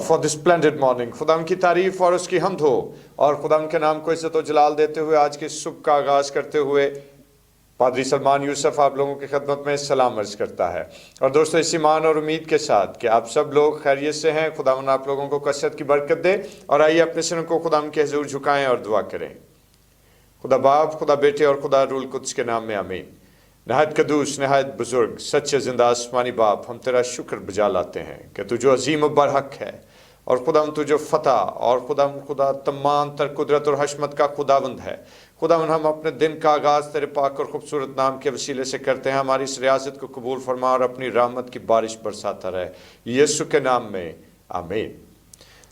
for this splendid morning. खुदा की तारीफ और उसकी हम्द हो, और खुदा के नाम को इज्जत और जलाल देते हुए आज के सुबह का आगाज करते हुए पादरी सलमान यूसुफ आप लोगों की खिदमत में सलाम अर्ज करता है। और दोस्तों, इस ईमान और उम्मीद के साथ कि आप सब लोग खैरियत से हैं, खुदावन आप लोगों को कसरत की बरकत दे। और आइए अपने सिरों को खुदावन के हुजूर झुकाएं और दुआ करें। खुदा बाप, खुदा बेटे और खुदा रूल कुद्स के नाम में आमीन। नहायत कदूस, नहायत बुजुर्ग, सच्चे जिंदा आसमानी बाप, हम तेरा शुक्र बजा लाते हैं कि तू जो अजीम बरहक है, और खुदावन तू जो फतह और खुदा तमाम तर कुदरत और हशमत का खुदावंद है। खुदावन हम अपने दिन का आगाज़ तेरे पाक और खूबसूरत नाम के वसीले से करते हैं। हमारी इस रियासत को कबूल फरमा और अपनी रहमत की बारिश बरसाता रहे, यीशु के नाम में आमीन।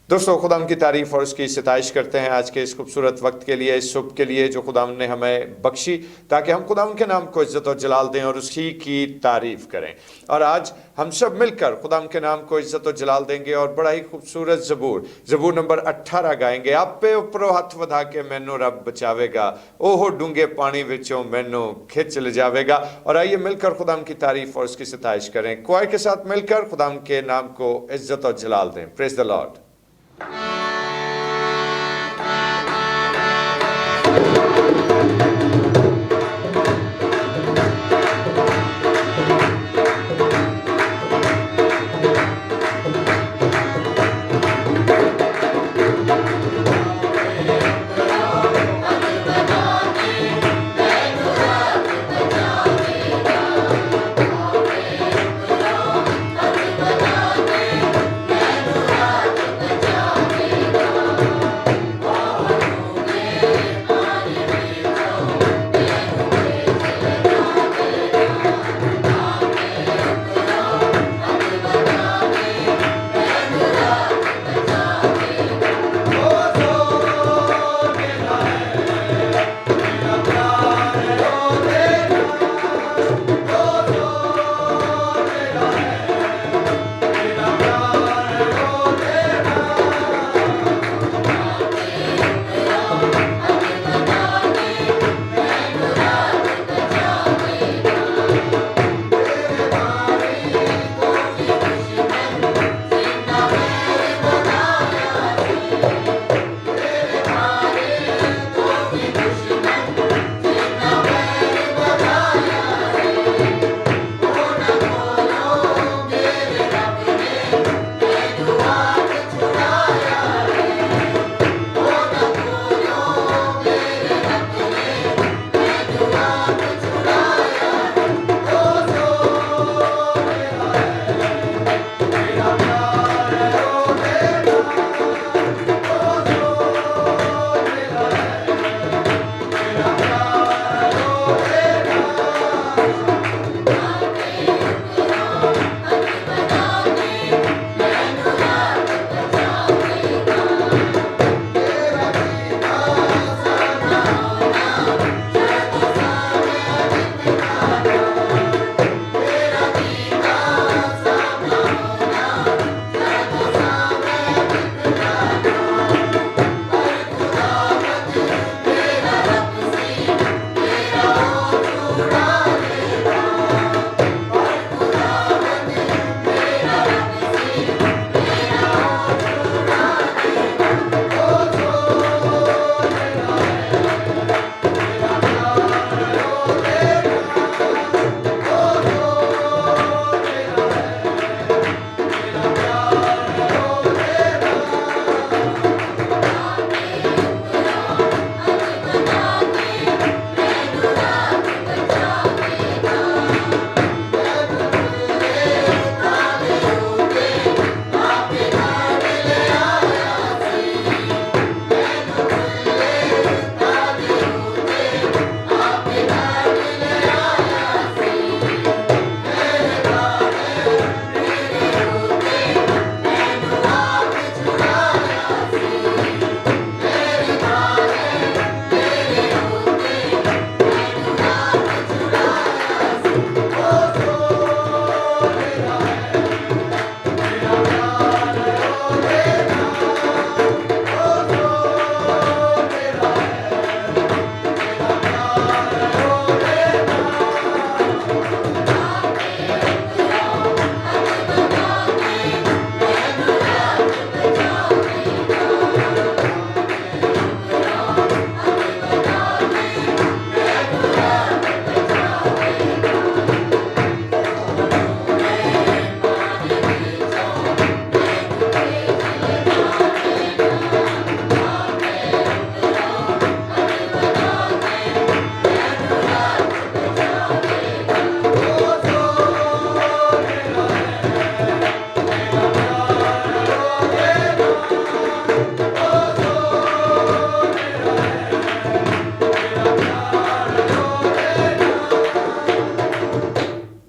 दोस्तों, खुदा की तारीफ़ और उसकी सताइश करते हैं आज के इस खूबसूरत वक्त के लिए, इस सुबह के लिए जो खुदा ने हमें बख्शी, ताकि हम खुदा के नाम को इज़्ज़त और जलाल दें और उसी की तारीफ़ करें। और आज हम सब मिलकर खुदा के नाम को इज़्ज़त और जलाल देंगे और बड़ा ही खूबसूरत ज़बूर नंबर 18 गाएंगे। आपे उपरों हथ वधा के मैनू रब बचावेगा, ओहो डूंगे पानी विचों मैनू खिंच ले जावेगा। और आइए मिलकर खुदा की तारीफ़ और उसकी सताइश करें, क्वायर के साथ मिलकर खुदा के नाम को इज़्ज़त और जलाल दें। Praise the Lord.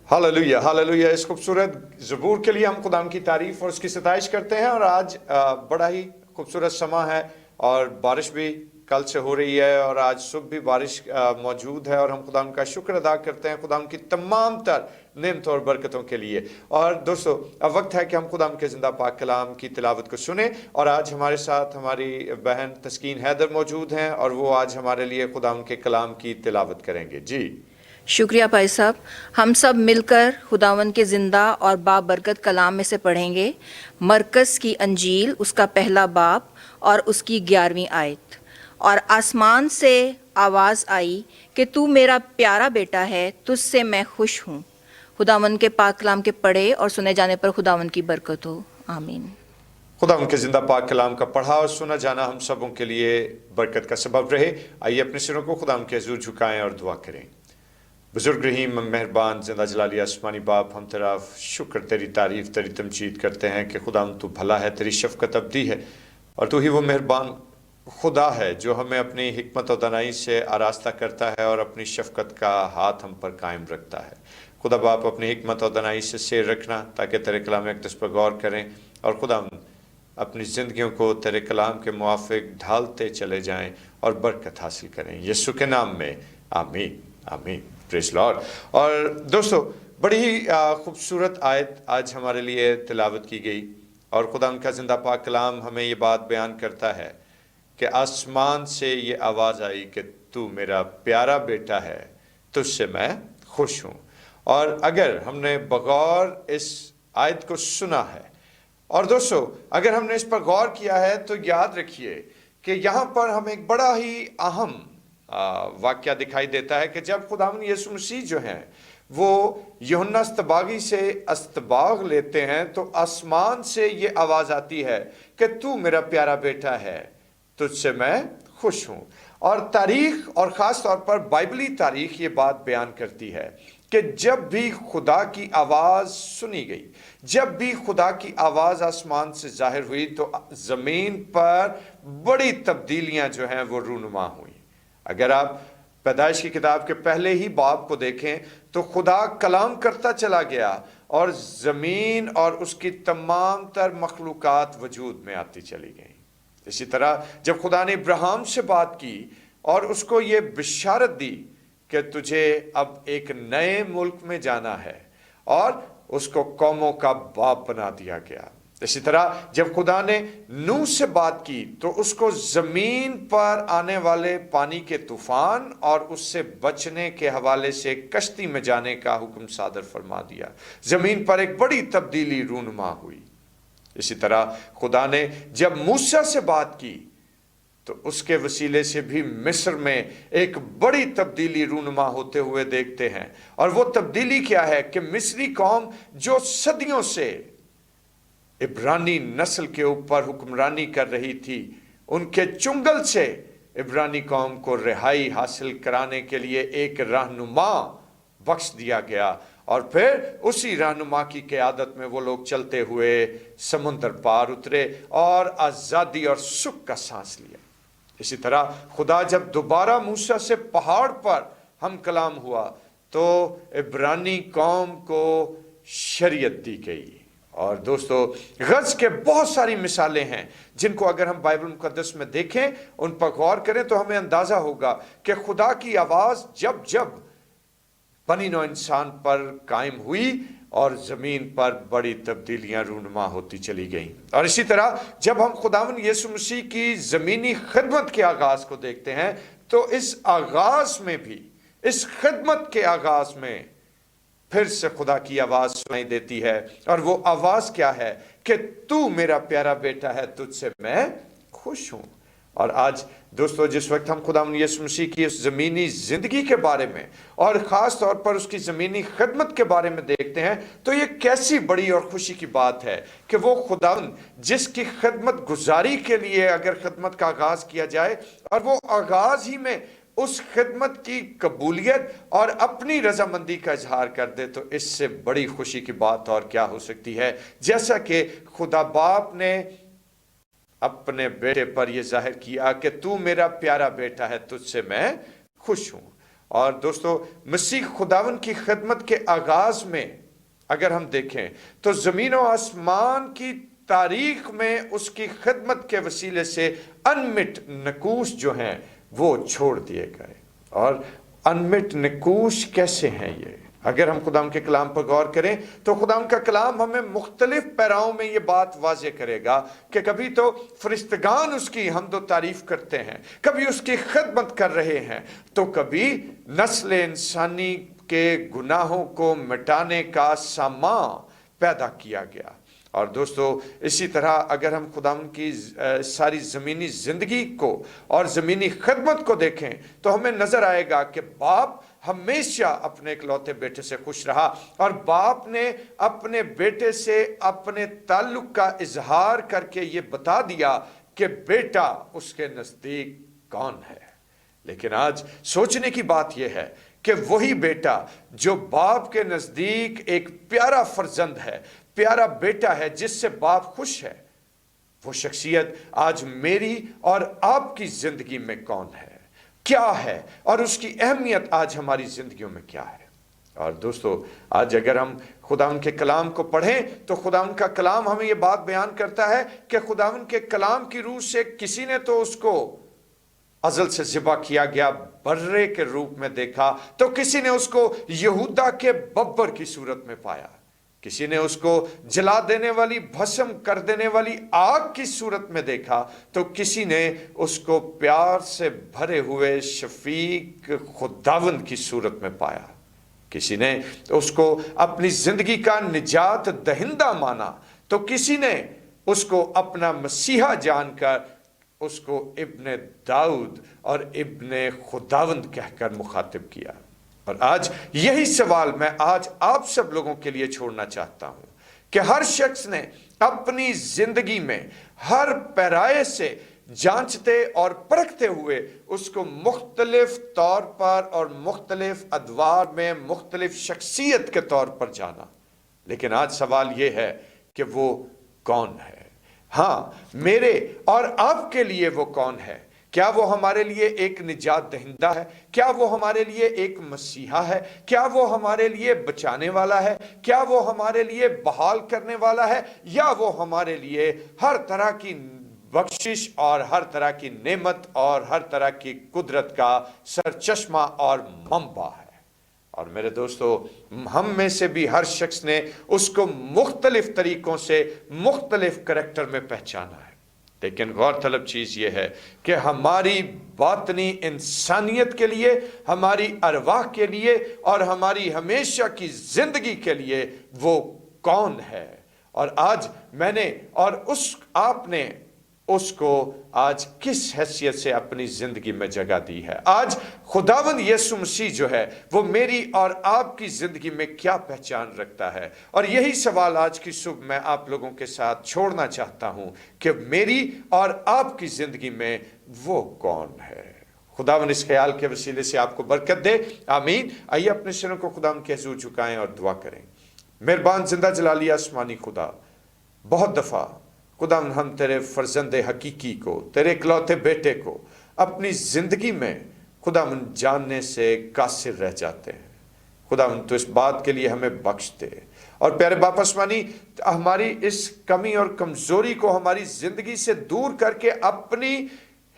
Hallelujah hallelujah. इस खूबसूरत ज़बूर के लिए हम खुदाम की तारीफ और उसकी सताइश करते हैं। और आज बड़ा ही खूबसूरत समा है और बारिश भी कल से हो रही है और आज सुबह भी बारिश मौजूद है और हम खुदाम का शुक्र अदा करते हैं खुदाम की तमाम तर नेमत और बरकतों के लिए। और दोस्तों अब वक्त है कि हम खुदाम के जिंदा पाक कलाम की तिलावत को सुने। और आज हमारे साथ हमारी बहन तस्कीन हैदर मौजूद हैं और वो आज हमारे लिए खुदाम के कलाम की तिलावत करेंगे। जी शुक्रिया भाई साहब। हम सब मिलकर खुदावन के ज़िंदा और बाबरकत कलाम में से पढ़ेंगे मरकज़ की अंजील, उसका पहला बाब और उसकी 11वीं आयत। और आसमान से आवाज़ आई कि तू मेरा प्यारा बेटा है, तुझसे मैं खुश हूँ। खुदावन के पाक कलाम के पढ़े और सुने जाने पर खुदावन की बरकत हो, आमीन। खुदा उनके जिंदा पाक कलाम का पढ़ा और सुना जाना हम सबों के लिए बरकत का सबब रहे। आइए अपने सिरों को खुदा के हजूर झुकाएं और दुआ करें। बुजुर्ग रहीम मेहरबान जिंदा जलाली आसमानी बाप, हम तेरा शुक्र, तेरी तारीफ, तेरी तमजीद करते हैं कि खुदा तू भला है, तेरी शफकत अब्दी है और तू ही वो मेहरबान खुदा है जो हमें अपनी हिकमत और दानाई से आरास्ता करता है और अपनी शफकत का हाथ हम पर कायम रखता है। खुदा बाप अपनी हिकमत और दानाई से शेर रखना ताकि तेरे कलाम अक़दस पर गौर करें और खुदा अपनी ज़िंदगियों को तेरे कलाम के मुआफ़िक ढालते चले जाएं और बरकत हासिल करें, यीशु के नाम में, आमीन आमीन। Praise Lord. और दोस्तों बड़ी ही खूबसूरत आयत आज हमारे लिए तिलावत की गई और खुदा का जिंदा पाक कलाम हमें ये बात बयान करता है कि आसमान से ये आवाज़ आई कि तू मेरा प्यारा बेटा है, तुझसे मैं खुश हूँ। और अगर हमने बगौर इस आयत को सुना है और दोस्तों अगर हमने इस पर गौर किया है तो याद रखिए कि यहाँ पर हमें एक बड़ा ही अहम वाक्य दिखाई देता है कि जब खुदावंद यीशु मसीह जो हैं वो यूहन्ना अस्तबागी से अस्तबाग लेते हैं तो आसमान से ये आवाज़ आती है कि तू मेरा प्यारा बेटा है, तुझसे मैं खुश हूँ। और तारीख और ख़ास तौर पर बाइबली तारीख ये बात बयान करती है कि जब भी खुदा की आवाज़ सुनी गई, जब भी खुदा की आवाज़ आसमान से जाहिर हुई तो ज़मीन पर बड़ी तब्दीलियां जो हैं वो रूनुमा हुई। अगर आप पैदाइश की किताब के पहले ही बाब को देखें तो खुदा कलाम करता चला गया और ज़मीन और उसकी तमाम तर मखलूक़ात वजूद में आती चली गई। इसी तरह जब खुदा ने इब्राहिम से बात की और उसको ये बिशारत दी कि तुझे अब एक नए मुल्क में जाना है और उसको कौमों का बाप बना दिया गया। इसी तरह जब खुदा ने नूह से बात की तो उसको ज़मीन पर आने वाले पानी के तूफान और उससे बचने के हवाले से कश्ती में जाने का हुक्म सादर फरमा दिया। ज़मीन पर एक बड़ी तब्दीली रूनुमा हुई। इसी तरह खुदा ने जब मूसा से बात की तो उसके वसीले से भी मिस्र में एक बड़ी तब्दीली रूनुमा होते हुए देखते हैं। और वो तब्दीली क्या है कि मिस्री कौम जो सदियों से इब्रानी नस्ल के ऊपर हुक्मरानी कर रही थी, उनके चुंगल से इब्रानी कौम को रिहाई हासिल कराने के लिए एक रहनुमा बख्श दिया गया और फिर उसी रहनुमा की क़यादत में वो लोग चलते हुए समुद्र पार उतरे और आज़ादी और सुख का सांस लिया। इसी तरह खुदा जब दोबारा मूसा से पहाड़ पर हम कलाम हुआ तो इब्रानी कौम को शरीयत दी गई। और दोस्तों गज़ के बहुत सारी मिसालें हैं जिनको अगर हम बाइबल मुकद्दस में देखें, उन पर गौर करें तो हमें अंदाज़ा होगा कि खुदा की आवाज़ जब जब बनी नौ इंसान पर कायम हुई और ज़मीन पर बड़ी तब्दीलियां रूनुमा होती चली गईं। और इसी तरह जब हम खुदावंद यीशु मसीह की ज़मीनी खिदमत के आगाज़ को देखते हैं तो इस आगाज़ में भी, इस खिदमत के आगाज़ में फिर से खुदा की आवाज़ सुनाई देती है। और वो आवाज़ क्या है कि तू मेरा प्यारा बेटा है, तुझसे मैं खुश हूँ। और आज दोस्तों जिस वक्त हम खुदावंद यीशु मसीह की उस ज़मीनी ज़िंदगी के बारे में और ख़ास तौर पर उसकी ज़मीनी खिदमत के बारे में देखते हैं तो ये कैसी बड़ी और खुशी की बात है कि वो खुदावंद जिसकी खिदमत गुजारी के लिए अगर खिदमत का आगाज़ किया जाए और वो आगाज़ ही में उस खिदमत की कबूलियत और अपनी रजामंदी का इजहार कर दे तो इससे बड़ी खुशी की बात और क्या हो सकती है। जैसा कि खुदा बाप ने अपने बेटे पर यह जाहिर किया कि तू मेरा प्यारा बेटा है, तुझसे मैं खुश हूं। اور دوستو مسیح خداون کی خدمت کے آغاز میں اگر ہم دیکھیں تو زمین و آسمان کی تاریخ میں اس کی خدمت کے وسیلے سے انمٹ نقوش جو ہیں وہ چھوڑ دیے گئے. اور انمٹ نقوش کیسے ہیں یہ؟ اگر ہم خدا کے کلام پر غور کریں تو خدا کا کلام ہمیں مختلف پیراؤں میں یہ بات واضح کرے گا کہ کبھی تو فرشتگان اس کی حمد و تعریف کرتے ہیں، کبھی اس کی خدمت کر رہے ہیں، تو کبھی نسل انسانی کے گناہوں کو مٹانے کا سامان پیدا کیا گیا. اور دوستو اسی طرح اگر ہم خدا کی ساری زمینی زندگی کو اور زمینی خدمت کو دیکھیں تو ہمیں نظر آئے گا کہ باپ ہمیشہ اپنے اکلوتے بیٹے سے خوش رہا، اور باپ نے اپنے بیٹے سے اپنے تعلق کا اظہار کر کے یہ بتا دیا کہ بیٹا اس کے نزدیک کون ہے. لیکن آج سوچنے کی بات یہ ہے کہ وہی بیٹا جو باپ کے نزدیک ایک پیارا فرزند ہے، پیارا بیٹا ہے جس سے باپ خوش ہے، وہ شخصیت آج میری اور آپ کی زندگی میں کون ہے، کیا ہے، اور اس کی اہمیت آج ہماری زندگیوں میں کیا ہے. اور دوستو آج اگر ہم خدا ان کے کلام کو پڑھیں تو خدا ان کا کلام ہمیں یہ بات بیان کرتا ہے کہ خدا ان کے کلام کی روح سے کسی نے تو اس کو ازل سے ذبح کیا گیا برے کے روپ میں دیکھا، تو کسی نے اس کو یہودا کے ببر کی صورت میں پایا، کسی نے اس کو جلا دینے والی بھسم کر دینے والی آگ کی صورت میں دیکھا، تو کسی نے اس کو پیار سے بھرے ہوئے شفیق خداوند کی صورت میں پایا، کسی نے اس کو اپنی زندگی کا نجات دہندہ مانا، تو کسی نے اس کو اپنا مسیحا جان کر اس کو ابن داؤد اور ابن خداوند کہہ کر مخاطب کیا. اور آج یہی سوال میں آج آپ سب لوگوں کے لیے چھوڑنا چاہتا ہوں کہ ہر شخص نے اپنی زندگی میں ہر پیرائے سے جانچتے اور پرکھتے ہوئے اس کو مختلف طور پر اور مختلف ادوار میں مختلف شخصیت کے طور پر جانا. لیکن آج سوال یہ ہے کہ وہ کون ہے؟ ہاں، میرے اور آپ کے لیے وہ کون ہے؟ کیا وہ ہمارے لیے ایک نجات دہندہ ہے؟ کیا وہ ہمارے لیے ایک مسیحا ہے؟ کیا وہ ہمارے لیے بچانے والا ہے؟ کیا وہ ہمارے لیے بحال کرنے والا ہے؟ یا وہ ہمارے لیے ہر طرح کی بخشش اور ہر طرح کی نعمت اور ہر طرح کی قدرت کا سرچشمہ اور منبع ہے؟ اور میرے دوستو، ہم میں سے بھی ہر شخص نے اس کو مختلف طریقوں سے مختلف کریکٹر میں پہچانا ہے. لیکن غور طلب چیز یہ ہے کہ ہماری باطنی انسانیت کے لیے، ہماری ارواح کے لیے اور ہماری ہمیشہ کی زندگی کے لیے وہ کون ہے. اور آج میں نے اور آپ نے اس کو آج کس حیثیت سے اپنی زندگی میں جگہ دی ہے؟ آج خداوند یسوع مسیح جو ہے وہ میری اور آپ کی زندگی میں کیا پہچان رکھتا ہے؟ اور یہی سوال آج کی صبح میں آپ لوگوں کے ساتھ چھوڑنا چاہتا ہوں کہ میری اور آپ کی زندگی میں وہ کون ہے؟ خداوند اس خیال کے وسیلے سے آپ کو برکت دے. آمین. آئیے اپنے سروں کو خداوند کے حضور جھکائیں اور دعا کریں. مہربان زندہ جلالی آسمانی خدا، بہت دفعہ خداوند ہم تیرے فرزند حقیقی کو، تیرے اکلوتے بیٹے کو اپنی زندگی میں خداوند جاننے سے قاصر رہ جاتے ہیں. خداوند تو اس بات کے لیے ہمیں بخش دے، اور پیارے باپ آسمانی ہماری اس کمی اور کمزوری کو ہماری زندگی سے دور کر کے اپنی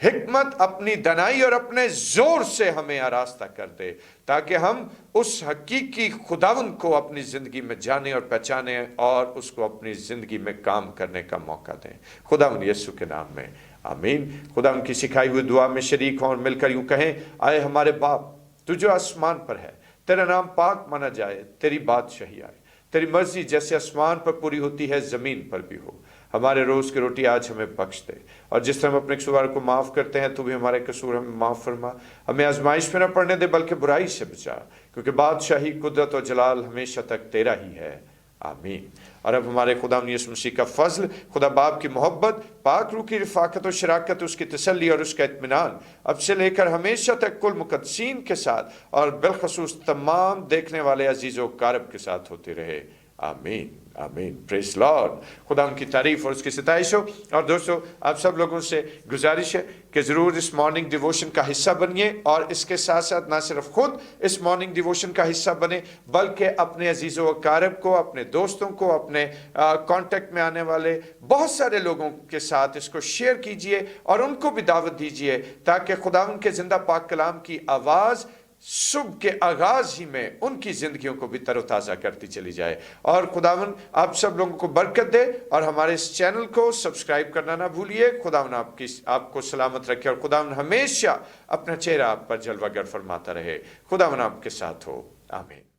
حکمت، اپنی دانائی اور اپنے زور سے ہمیں آراستہ کر دے، تاکہ ہم اس حقیقی خداوند کو اپنی زندگی میں جانیں اور پہچانیں اور اس کو اپنی زندگی میں کام کرنے کا موقع دیں. خداوند یسوع کے نام میں آمین. خداوند کی سکھائی ہوئی دعا میں شریک ہوں اور مل کر یوں کہیں: آئے ہمارے باپ، تو جو آسمان پر ہے، تیرا نام پاک مانا جائے، تیری بادشاہی آئے، تیری مرضی جیسے آسمان پر پوری ہوتی ہے زمین پر بھی ہو. ہمارے روز کی روٹی آج ہمیں بخش دے، اور جس طرح ہم اپنے قصور کو معاف کرتے ہیں تو بھی ہمارے قصور ہمیں معاف فرما. ہمیں آزمائش میں نہ پڑنے دے بلکہ برائی سے بچا، کیونکہ بادشاہی، قدرت اور جلال ہمیشہ تک تیرا ہی ہے. آمین. اور اب ہمارے خدا یسوع مسیح کا فضل، خدا باپ کی محبت، پاک روح کی رفاقت و شراکت، اس کی تسلی اور اس کا اطمینان اب سے لے کر ہمیشہ تک کل مقدسین کے ساتھ اور بالخصوص تمام دیکھنے والے عزیز و اقارب کے ساتھ ہوتی رہے. आमीन आमीन। Praise Lord. खुदा उनकी तारीफ और उसकी सताइश हो। और दोस्तों, आप सब लोगों से गुजारिश है कि ज़रूर इस मॉर्निंग डिवोशन का हिस्सा बनिए, और इसके साथ साथ ना सिर्फ खुद इस मॉर्निंग डिवोशन का हिस्सा बने, बल्कि अपने अजीज़ों व अकारब को, अपने दोस्तों को, अपने कांटेक्ट में आने वाले बहुत सारे लोगों के साथ इसको शेयर कीजिए और उनको भी दावत दीजिए, ताकि खुदावन के जिंदा पाक कलाम की आवाज़ सुबह के आगाज ही में उनकी जिंदगियों को भी तरोताज़ा करती चली जाए। और खुदावन आप सब लोगों को बरकत दे, और हमारे इस चैनल को सब्सक्राइब करना ना भूलिए। खुदावन आपको सलामत रखे, और खुदावन हमेशा अपना चेहरा आप पर जलवागर फरमाता रहे। खुदावन आपके साथ हो। आमीन।